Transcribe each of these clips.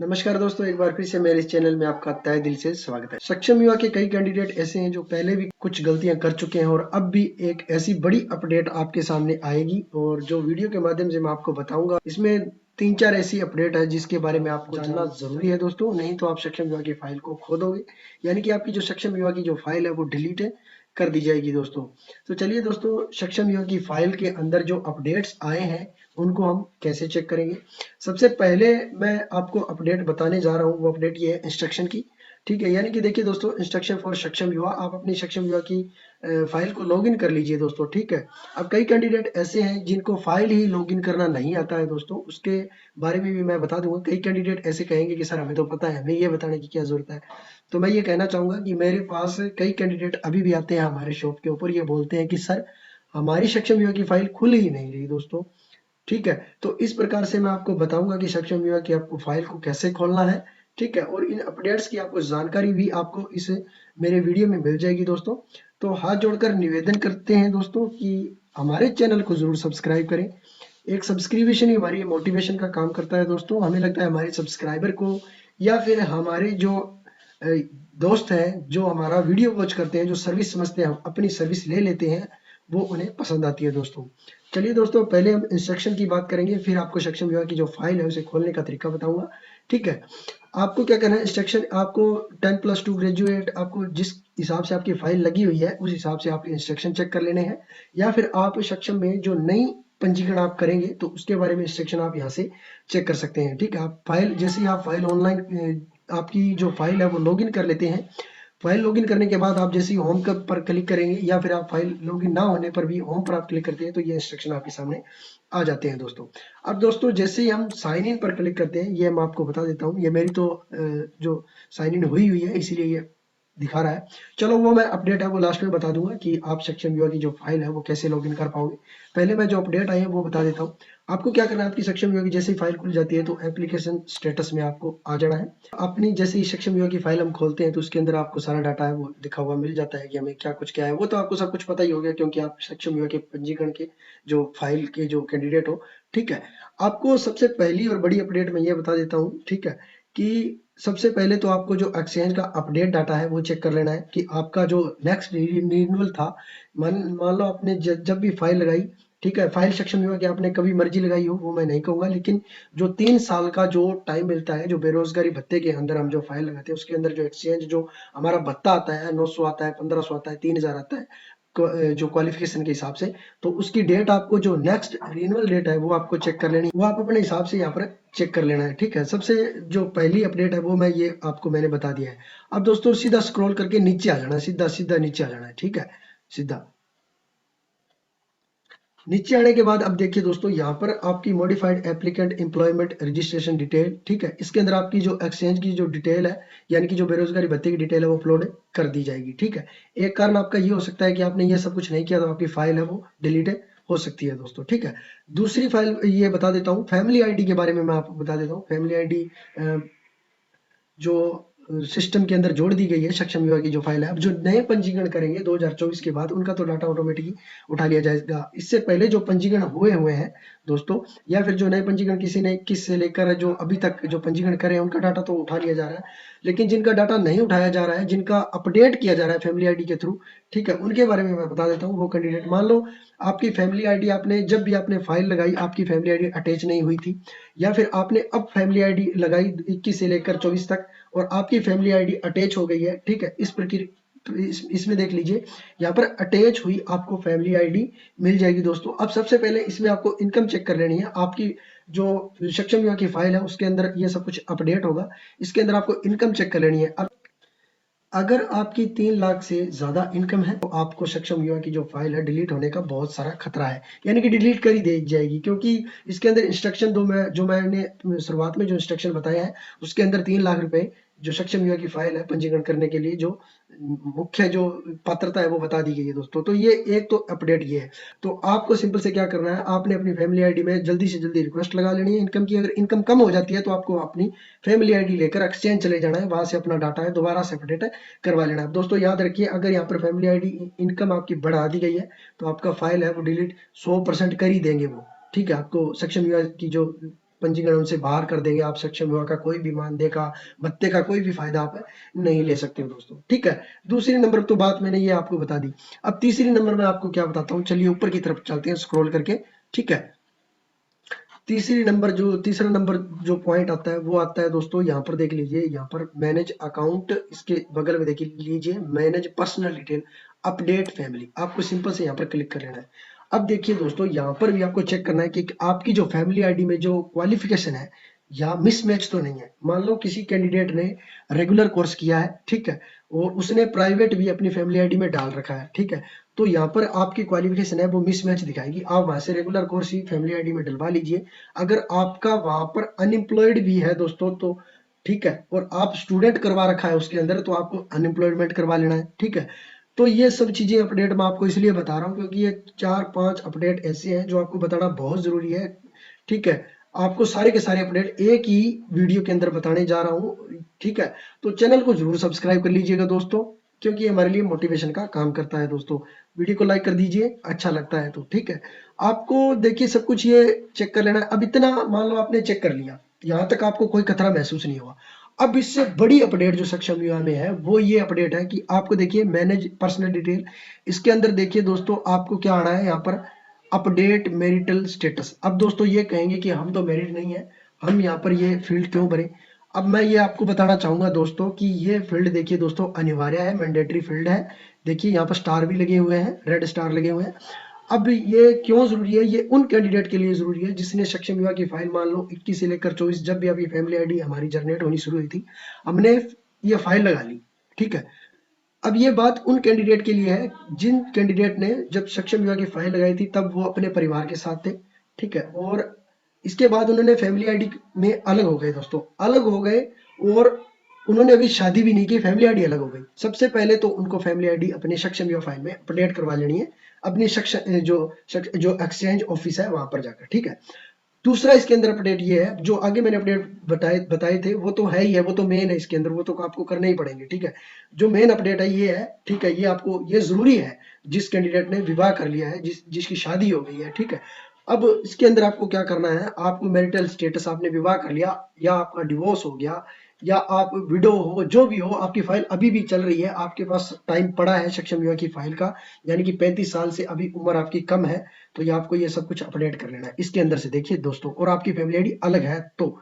नमस्कार दोस्तों, एक बार फिर से मेरे इस चैनल में आपका तहे दिल से स्वागत है। सक्षम युवा के कई कैंडिडेट ऐसे हैं जो पहले भी कुछ गलतियां कर चुके हैं और अब भी एक ऐसी बड़ी अपडेट आपके सामने आएगी और जो वीडियो के माध्यम से मैं आपको बताऊंगा। इसमें 3-4 ऐसी अपडेट है जिसके बारे में आपको जानना जरूरी है दोस्तों, नहीं तो आप सक्षम युवा की फाइल को खो दोगे, यानी कि आपकी जो सक्षम युवा की जो फाइल है वो डिलीट है कर दी जाएगी दोस्तों। तो चलिए दोस्तों, सक्षम युवा की फाइल के अंदर जो अपडेट्स आए हैं उनको हम कैसे चेक करेंगे। सबसे पहले मैं आपको अपडेट बताने जा रहा हूँ, वो अपडेट ये है इंस्ट्रक्शन की। ठीक है, यानी कि देखिए दोस्तों, इंस्ट्रक्शन फॉर सक्षम युवा, आप अपनी सक्षम युवा की फाइल को लॉगिन कर लीजिए दोस्तों। ठीक है, अब कई कैंडिडेट ऐसे हैं जिनको फाइल ही लॉगिन करना नहीं आता है दोस्तों, उसके बारे में भी मैं बता दूंगा। कई कैंडिडेट ऐसे कहेंगे कि सर हमें तो पता है, हमें ये बताने की क्या जरूरत है। तो मैं ये कहना चाहूंगा कि मेरे पास कई कैंडिडेट अभी भी आते हैं हमारे शॉप के ऊपर, ये बोलते हैं कि सर हमारी सक्षम युवा की फाइल खुल ही नहीं रही दोस्तों। ठीक है, तो इस प्रकार से मैं आपको बताऊंगा कि सक्षम युवा की आपको फाइल को कैसे खोलना है। ठीक है, और इन अपडेट्स की आपको जानकारी भी आपको इस मेरे वीडियो में मिल जाएगी दोस्तों। तो हाथ जोड़कर निवेदन करते हैं दोस्तों कि हमारे चैनल को जरूर सब्सक्राइब करें। एक सब्सक्रिप्शन ही हमारी मोटिवेशन का काम करता है दोस्तों। हमें लगता है हमारे सब्सक्राइबर को या फिर हमारे जो अ, दोस्त हैं जो हमारा वीडियो वॉच करते हैं, जो सर्विस समझते हैं, अपनी सर्विस ले लेते हैं, वो उन्हें पसंद आती है दोस्तों। चलिए दोस्तों, पहले हम इंस्ट्रक्शन की बात करेंगे, फिर आपको सक्षम युवा की जो फाइल है उसे खोलने का तरीका बताऊंगा। ठीक है, आपको क्या करना है, इंस्ट्रक्शन आपको 10+2 ग्रेजुएट, आपको जिस हिसाब से आपकी फाइल लगी हुई है उस हिसाब से आप इंस्ट्रक्शन चेक कर लेने हैं, या फिर आप सक्षम में जो नई पंजीकरण आप करेंगे तो उसके बारे में इंस्ट्रक्शन आप यहाँ से चेक कर सकते हैं। ठीक है, आप फाइल जैसे ही आप फाइल ऑनलाइन आपकी जो फाइल है वो लॉगिन कर लेते हैं। फाइल लॉगिन करने के बाद आप जैसे ही होम पर क्लिक करेंगे या फिर आप फाइल लॉगिन ना होने पर भी होम पर आप क्लिक करते हैं तो ये इंस्ट्रक्शन आपके सामने आ जाते हैं दोस्तों। अब दोस्तों, जैसे ही हम साइन इन पर क्लिक करते हैं, ये मैं आपको बता देता हूँ, ये मेरी तो जो साइन इन हुई हुई है इसीलिए ये दिखा रहा है। चलो वो मैं अपडेट है वो लास्ट में बता दूंगा कि आप सक्षम युवा की जो फाइल है वो कैसे लॉगिन कर पाओगे। पहले मैं जो अपडेट आई है वो बता देता हूँ। आपको क्या करना है, आपकी सक्षम युवा की जैसे ही फाइल खुल जाती है तो एप्लीकेशन स्टेटस में आपको आ जाना है। अपनी जैसे ही सक्षम युवा की फाइल हम खोलते हैं तो उसके अंदर आपको सारा डाटा है वो लिखा हुआ मिल जाता है कि हमें क्या कुछ क्या है। वो तो आपको सब कुछ पता ही हो गया क्योंकि आप सक्षम युवा के पंजीकरण के जो फाइल के जो कैंडिडेट हो। ठीक है, आपको सबसे पहली और बड़ी अपडेट मैं ये बता देता हूँ। ठीक है, कि सबसे पहले तो आपको जो एक्सचेंज का अपडेट डाटा है वो चेक कर लेना है कि आपका जो नेक्स्ट रिन्यूअल था, मान मान लो आपने जब भी फाइल लगाई। ठीक है, फाइल सक्षम युवा की आपने कभी मर्जी लगाई हो वो मैं नहीं कहूंगा, लेकिन जो 3 साल का जो टाइम मिलता है, जो बेरोजगारी भत्ते के अंदर हम जो फाइल लगाते हैं उसके अंदर जो एक्सचेंज जो हमारा भत्ता आता है, 900 आता है, 1500 आता है, 3000 आता है, जो क्वालिफिकेशन के हिसाब से, तो उसकी डेट आपको जो नेक्स्ट रिन्यूअल डेट है वो आपको चेक कर लेनी, वो आप अपने हिसाब से यहाँ पर चेक कर लेना है। ठीक है, सबसे जो पहली अपडेट है वो मैं ये आपको मैंने बता दिया है। अब दोस्तों सीधा स्क्रॉल करके नीचे आ जाना है, सीधा सीधा नीचे आ जाना है। ठीक है, सीधा नीचे आने के बाद अब देखिए दोस्तों, यहाँ पर आपकी modified applicant employment registration detail. ठीक है, इसके अंदर आपकी जो एक्सचेंज की जो डिटेल है, यानी कि जो बेरोजगारी भत्ते की डिटेल है वो अपलोड कर दी जाएगी। ठीक है, एक कारण आपका ये हो सकता है कि आपने ये सब कुछ नहीं किया तो आपकी फाइल है वो डिलीट हो सकती है दोस्तों। ठीक है, दूसरी फाइल ये बता देता हूँ, फैमिली आईडी के बारे में मैं आपको बता देता हूँ। फैमिली आईडी जो सिस्टम के अंदर जोड़ दी गई है सक्षम युवा की जो फाइल है, अब जो नए पंजीकरण करेंगे 2024 के बाद उनका तो डाटा ऑटोमेटिकली उठा लिया जाएगा। इससे पहले जो पंजीकरण हुए हुए हैं दोस्तों, या फिर जो नए पंजीकरण किसी ने 21 से लेकर जो अभी तक जो पंजीकरण करे हैं उनका डाटा तो उठा लिया जा रहा है, लेकिन जिनका डाटा नहीं उठाया जा रहा है, जिनका अपडेट किया जा रहा है फैमिली आईडी के थ्रू, ठीक है, उनके बारे में मैं बता देता हूँ। वो कैंडिडेट, मान लो आपकी फैमिली आईडी, आपने जब भी आपने फाइल लगाई आपकी फैमिली आईडी अटैच नहीं हुई थी, या फिर आपने अब फैमिली आईडी लगाई 21 से लेकर 24 तक और आपकी फैमिली आईडी अटैच हो गई है। ठीक है, इस प्रक्रिया तो इसमें देख लीजिए, यहाँ पर अटैच हुई आपको फैमिली आईडी मिल जाएगी दोस्तों। अब सबसे पहले इसमें आपको इनकम चेक कर लेनी है। आपकी जो सक्षम युवा की फाइल है उसके अंदर ये सब कुछ अपडेट होगा, इसके अंदर आपको इनकम चेक कर लेनी है। अब अगर आपकी 3 लाख से ज्यादा इनकम है तो आपको सक्षम युवा की जो फाइल है डिलीट होने का बहुत सारा खतरा है, यानी कि डिलीट कर ही दी जाएगी, क्योंकि इसके अंदर इंस्ट्रक्शन जो मैंने शुरुआत में जो इंस्ट्रक्शन बताया है उसके अंदर 3 लाख रुपए जो सक्षम युवा की फाइल है पंजीकरण करने के लिए जो मुख्य जो पात्रता है वो बता दी गई है दोस्तों। तो ये एक तो अपडेट ये है। तो आपको सिंपल से क्या करना है, आपने अपनी फैमिली आईडी में जल्दी से जल्दी रिक्वेस्ट लगा लेनी है इनकम की। अगर इनकम कम हो जाती है तो आपको अपनी फैमिली आईडी लेकर एक्सचेंज चले जाना है, वहां से अपना डाटा है दोबारा से अपडेट करवा लेना है। दोस्तों याद रखिए, अगर यहाँ पर फैमिली आईडी इनकम आपकी बढ़ा दी गई है तो आपका फाइल है वो डिलीट 100% कर ही देंगे वो। ठीक है, आपको सक्षम युवा की जो पंजीकरण उनसे बाहर कर देंगे। आप सक्षम युवा का कोई भी मानदेय का, भत्ते का कोई भी फायदा आप नहीं ले सकते हो दोस्तों, ठीक है। दूसरी नंबर तो बात मैंने ये आपको बता दी। अब तीसरी नंबर में आपको क्या बताता हूँ, चलिए ऊपर की तरफ चलते हैं स्क्रॉल करके, ठीक है। तीसरा नंबर जो पॉइंट आता है वो आता है दोस्तों, यहाँ पर देख लीजिए, यहाँ पर मैनेज अकाउंट, इसके बगल में देख लीजिए manage personal detail update family, आपको सिंपल से यहाँ पर क्लिक कर लेना है। अब देखिए दोस्तों, यहाँ पर भी आपको चेक करना है कि आपकी जो फैमिली आईडी में जो क्वालिफिकेशन है या मिसमैच तो नहीं है। मान लो किसी कैंडिडेट ने रेगुलर कोर्स किया है, ठीक है, और उसने प्राइवेट भी अपनी फैमिली आईडी में डाल रखा है, ठीक है, तो यहाँ पर आपकी क्वालिफिकेशन है वो मिसमैच दिखाएगी। आप वहां से रेगुलर कोर्स ही फैमिली आईडी में डलवा लीजिए। अगर आपका वहां पर अनएम्प्लॉयड भी है दोस्तों तो ठीक है, और आप स्टूडेंट करवा रखा है उसके अंदर, तो आपको अनएम्प्लॉयमेंट करवा लेना है, ठीक है। तो ये सब चीजें अपडेट मैं आपको इसलिए बता रहा हूँ क्योंकि ये 4-5 अपडेट ऐसे हैं जो आपको बताना बहुत जरूरी है, ठीक है। आपको सारे के सारे अपडेट एक ही वीडियो के अंदर बताने जा रहा हूँ, ठीक है। तो चैनल को जरूर सब्सक्राइब कर लीजिएगा दोस्तों, क्योंकि हमारे लिए मोटिवेशन का काम करता है दोस्तों। वीडियो को लाइक कर दीजिए अच्छा लगता है तो, ठीक है। आपको देखिए सब कुछ ये चेक कर लेना है। अब इतना मान लो आपने चेक कर लिया, यहाँ तक आपको कोई खतरा महसूस नहीं हुआ। अब इससे बड़ी अपडेट जो सक्षम युवा में है वो ये अपडेट है कि आपको देखिए मैनेज पर्सनल डिटेल, इसके अंदर देखिए दोस्तों आपको क्या आना है यहाँ पर, अपडेट मैरिटल स्टेटस। अब दोस्तों ये कहेंगे कि हम तो मैरिड नहीं है, हम यहाँ पर ये फील्ड क्यों भरे। अब मैं ये आपको बताना चाहूंगा दोस्तों कि ये फील्ड देखिए दोस्तों अनिवार्य है, मैंडेटरी फील्ड है। देखिए यहाँ पर स्टार भी लगे हुए हैं, रेड स्टार लगे हुए हैं। अब ये क्यों जरूरी है, ये उन कैंडिडेट के लिए जरूरी है जिसने सक्षम युवा की फाइल मान लो 21 से लेकर 24, जब भी अभी फैमिली आईडी हमारी जनरेट होनी शुरू हुई थी, हमने ये फाइल लगा ली, ठीक है। अब ये बात उन कैंडिडेट के लिए है जिन कैंडिडेट ने जब सक्षम युवा की फाइल लगाई थी तब वो अपने परिवार के साथ थे, ठीक है, और इसके बाद उन्होंने फैमिली आईडी में अलग हो गए दोस्तों, अलग हो गए, और उन्होंने अभी शादी भी नहीं की, फैमिली आईडी अलग हो गई। सबसे पहले तो उनको फैमिली आईडी अपने सक्षम युवा फाइल में अपडेट करवा लेनी है, अपनी जो एक्सचेंज ऑफिस है वहां पर जाकर, ठीक है। दूसरा इसके अंदर अपडेट ये है, जो आगे मैंने अपडेट बताए थे वो तो है ही है, वो तो मेन है इसके अंदर, वो तो आपको करने ही पड़ेंगे, ठीक है। जो मेन अपडेट है ये है, ठीक है, ये आपको ये जरूरी है जिस कैंडिडेट ने विवाह कर लिया है, जिसकी शादी हो गई है, ठीक है। अब इसके अंदर आपको क्या करना है, आपको मैरिटल स्टेटस, आपने विवाह कर लिया या आपका डिवोर्स हो गया या आप विडो हो, जो भी हो, आपकी फाइल अभी भी चल रही है, आपके पास टाइम पड़ा है सक्षम युवा की फाइल का, यानी कि 35 साल से अभी उम्र आपकी कम है, तो ये आपको ये सब कुछ अपडेट कर लेना है इसके अंदर से, देखिए दोस्तों। और आपकी फैमिली आईडी अलग है तो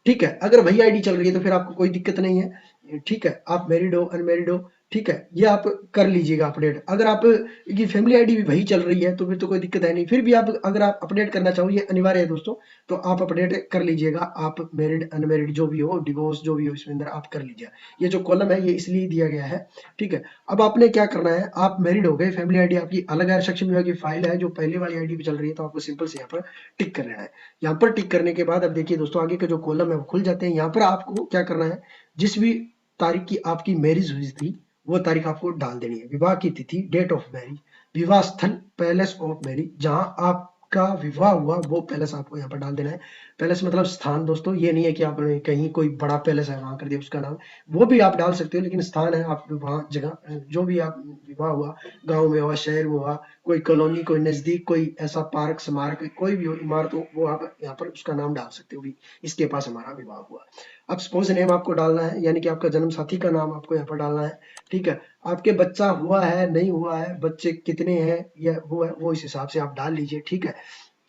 ठीक है, अगर वही आईडी चल रही है तो फिर आपको कोई दिक्कत नहीं है, ठीक है। आप मैरिड हो अनमैरिड हो, ठीक है, ये आप कर लीजिएगा अपडेट। अगर आप की फैमिली आईडी भी वही चल रही है तो फिर तो कोई दिक्कत है नहीं, फिर भी आप अगर आप अपडेट करना चाहो, ये अनिवार्य है दोस्तों, तो आप अपडेट कर लीजिएगा। आप मैरिड अनमैरिड जो भी हो, डिवोर्स जो भी हो, इसमें अंदर आप कर लीजिए। ये जो कॉलम है ये इसलिए दिया गया है, ठीक है। अब आपने क्या करना है, आप मैरिड हो गए, फैमिली आईडी आपकी अलग है, सक्षम युवा की फाइल है जो पहले वाली आईडी पे चल रही है, तो आपको सिंपल से यहाँ पर टिक कर लेना है। यहाँ पर टिक करने के बाद अब देखिए दोस्तों आगे के जो कॉलम है वो खुल जाते हैं। यहाँ पर आपको क्या करना है, जिस भी तारीख की आपकी मैरिज हुई थी वो तारीख आपको डाल देनी है, विवाह की तिथि, डेट ऑफ मैरिज, विवाह स्थल, पैलेस ऑफ मैरिज, जहां आपका विवाह हुआ वो पैलेस आपको यहाँ पर डाल देना है। पैलेस मतलब स्थान दोस्तों, ये नहीं है कि आपने कहीं कोई बड़ा पैलेस है वहां कर दिया उसका नाम, वो भी आप डाल सकते हो, लेकिन स्थान है आप वहां जगह जो भी आप विवाह हुआ, गांव में हुआ, शहर में हुआ, कोई कॉलोनी, कोई नजदीक, कोई ऐसा पार्क स्मारक, कोई भी हो इमारत हो, वो आप यहाँ पर उसका नाम डाल सकते हो भी, इसके पास हमारा विवाह हुआ। अब स्पोज नेम आपको डालना है, यानी कि आपका जन्म साथी का नाम आपको यहाँ पर डालना है, ठीक है। आपके बच्चा हुआ है नहीं हुआ है, बच्चे कितने हैं या वो इस हिसाब से आप डाल लीजिए, ठीक है,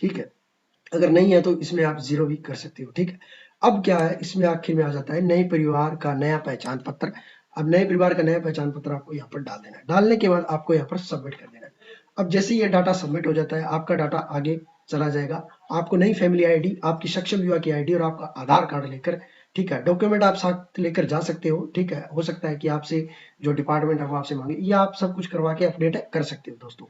ठीक है। अगर नहीं है तो इसमें आप 0 भी कर सकते हो, ठीक है। अब क्या है, इसमें आखिर में आ जाता है नए परिवार का नया पहचान पत्र। अब नए परिवार का नया पहचान पत्र आपको यहाँ पर डाल देना है, डालने के बाद आपको यहाँ पर सबमिट कर देना है। अब जैसे ये डाटा सबमिट हो जाता है, आपका डाटा आगे चला जाएगा। आपको नई फैमिली आईडी, आपकी सक्षम युवा की आईडी और आपका आधार कार्ड लेकर, ठीक है, डॉक्यूमेंट आप साथ लेकर जा सकते हो, ठीक है। हो सकता है कि आपसे जो डिपार्टमेंट है वो आपसे मांगे, ये आप सब कुछ करवा के अपडेट कर सकते हो दोस्तों।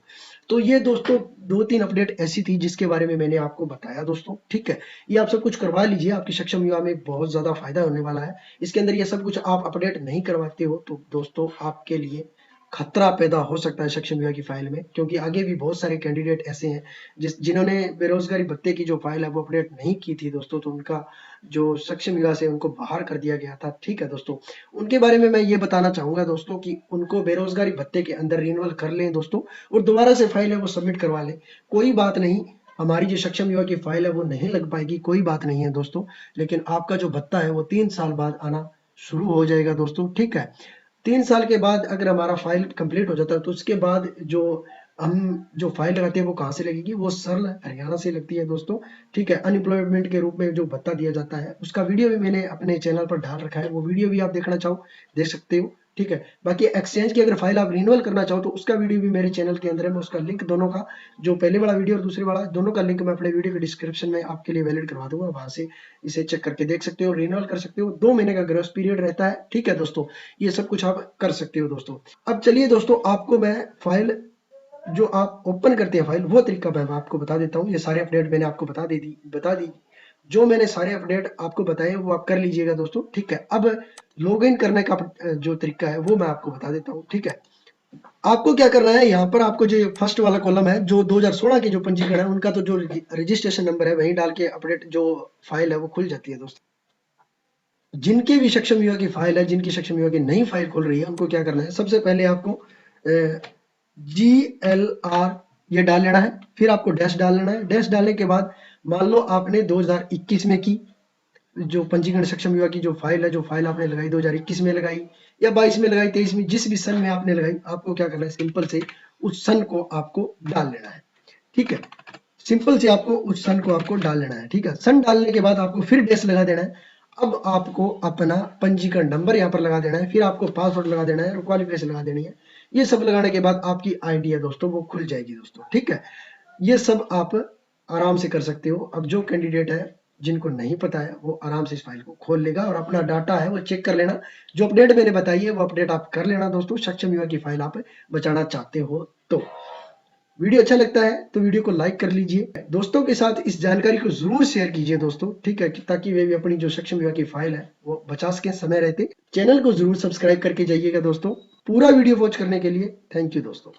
तो ये दोस्तों 2-3 अपडेट ऐसी थी जिसके बारे में मैंने आपको बताया दोस्तों, ठीक है। ये आप सब कुछ करवा लीजिए, आपकी सक्षम युवा में बहुत ज्यादा फायदा होने वाला है। इसके अंदर ये सब कुछ आप अपडेट नहीं करवाते हो तो दोस्तों आपके लिए खतरा पैदा हो सकता है सक्षम युवा की फाइल में, क्योंकि आगे भी बहुत सारे कैंडिडेट ऐसे हैं जिन्होंने बेरोजगारी भत्ते की जो फाइल है वो अपडेट नहीं की थी दोस्तों, तो उनका जो सक्षम युवा से उनको बाहर कर दिया गया था, ठीक है दोस्तों। उनके बारे में मैं ये बताना चाहूंगा दोस्तों कि उनको बेरोजगारी भत्ते के अंदर रिन्यूअल कर लें दोस्तों, और दोबारा से फाइल है वो सबमिट करवा लें, कोई बात नहीं। हमारी जो सक्षम युवा की फाइल है वो नहीं लग पाएगी, कोई बात नहीं है दोस्तों, लेकिन आपका जो भत्ता है वो 3 साल बाद आना शुरू हो जाएगा दोस्तों, ठीक है। 3 साल के बाद अगर हमारा फाइल कंप्लीट हो जाता है तो उसके बाद जो हम जो फाइल लगाते हैं वो कहाँ से लगेगी, वो सरल हरियाणा से लगती है दोस्तों, ठीक है। अनएम्प्लॉयमेंट के रूप में जो भत्ता दिया जाता है उसका वीडियो भी मैंने अपने चैनल पर डाल रखा है, वो वीडियो भी आप देखना चाहो देख सकते हो, ठीक है। बाकी एक्सचेंज की अगर फाइल आप रिन्यूअल करना चाहो तो उसका वीडियो भी मेरे चैनल के अंदर है, मैं उसका लिंक दोनों का, जो पहले वाला वीडियो और दूसरे वाला, दोनों का लिंक मैं अपने वीडियो के डिस्क्रिप्शन में आपके लिए वैलिड करवा दूंगा, वहां से इसे चेक करके देख सकते हो, रिन्यूअल कर सकते हो। 2 महीने का ग्रेस पीरियड रहता है, ठीक है दोस्तों। ये सब कुछ आप कर सकते हो दोस्तों। अब चलिए दोस्तों, आपको मैं फाइल जो आप ओपन करते हैं फाइल, वो तरीका मैं आपको बता देता हूँ। ये सारे अपडेट मैंने आपको बता दी, जो मैंने सारे अपडेट आपको बताए वो आप कर लीजिएगा दोस्तों, ठीक है। अब लॉग इन करने का जो तरीका है वो मैं आपको बता देता हूँ, ठीक है। आपको क्या करना है, यहाँ पर आपको जो फर्स्ट वाला कॉलम है, जो 2016 के जो पंजीकरण है उनका तो जो रजिस्ट्रेशन नंबर है वहीं डाल के अपडेट जो फाइल है वो खुल जाती है दोस्तों। जिनके भी सक्षम युवा की फाइल है, जिनकी सक्षम युवा की नई फाइल खुल रही है, उनको क्या करना है, सबसे पहले आपको GLR ये डाल लेना है, फिर आपको डैश डाल लेना है। डैश डालने के बाद मान लो आपने 2021 में की जो पंजीकरण सक्षम युवा की जो फाइल है, जो फाइल आपने लगाई 2021 में लगाई या 22 में लगाई, 23 में, जिस भी सन में आपने लगाई, आपको क्या करना है, सिंपल से उस सन को आपको डाल लेना है, ठीक है। सिंपल से आपको उस सन को आपको डाल लेना है, ठीक है। सन डालने के बाद आपको फिर डैश लगा देना है। अब आपको अपना पंजीकरण नंबर यहाँ पर लगा देना है, फिर आपको पासवर्ड लगा देना है और क्वालिफिकेशन लगा देनी है। ये सब लगाने के बाद आपकी आईडी है दोस्तों वो खुल जाएगी दोस्तों, ठीक है। ये सब आप आराम से कर सकते हो। अब जो कैंडिडेट है जिनको नहीं पता है वो आराम से इस फाइल को खोल लेगा और अपना डाटा है वो चेक कर लेना। जो अपडेट मैंने बताई है वो अपडेट आप कर लेना दोस्तों, सक्षम युवा की फाइल आप बचाना चाहते हो तो। वीडियो अच्छा लगता है तो वीडियो को लाइक कर लीजिए, दोस्तों के साथ इस जानकारी को जरूर शेयर कीजिए दोस्तों, ठीक है, ताकि वे भी अपनी जो सक्षम युवा की फाइल है वो बचा सके समय रहते। चैनल को जरूर सब्सक्राइब करके जाइएगा दोस्तों। पूरा वीडियो वॉच करने के लिए थैंक यू दोस्तों।